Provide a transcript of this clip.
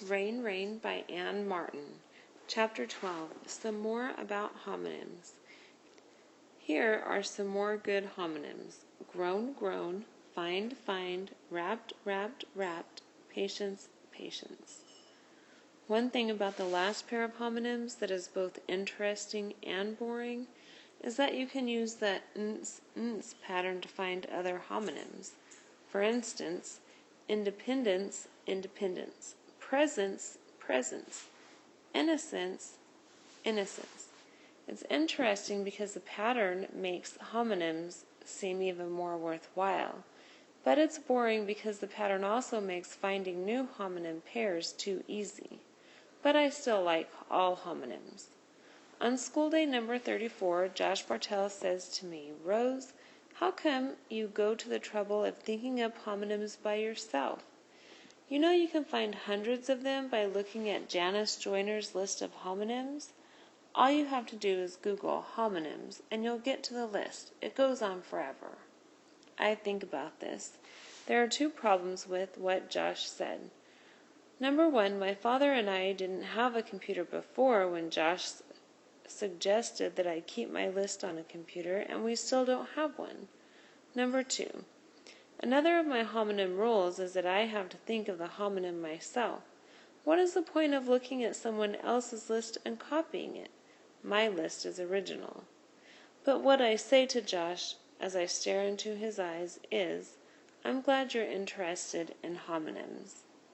Rain, Rain by Anne Martin. Chapter 12. Some more about homonyms. Here are some more good homonyms. Grown, grown, find, find, wrapped, wrapped, wrapped, patience, patience. One thing about the last pair of homonyms that is both interesting and boring is that you can use the ns pattern to find other homonyms. For instance, independence, independence, presence, presence, innocence, innocence. It's interesting because the pattern makes homonyms seem even more worthwhile, but it's boring because the pattern also makes finding new homonym pairs too easy. But I still like all homonyms. On school day number 34, Josh Bartell says to me, "Rose, how come you go to the trouble of thinking up homonyms by yourself? You know you can find hundreds of them by looking at Janice Joyner's list of homonyms. All you have to do is Google homonyms, and you'll get to the list. It goes on forever." I think about this. There are two problems with what Josh said. Number one, my father and I didn't have a computer before when Josh suggested that I keep my list on a computer, and we still don't have one. Number two, another of my homonym rules is that I have to think of the homonym myself. What is the point of looking at someone else's list and copying it? My list is original. But what I say to Josh as I stare into his eyes is, "I'm glad you're interested in homonyms."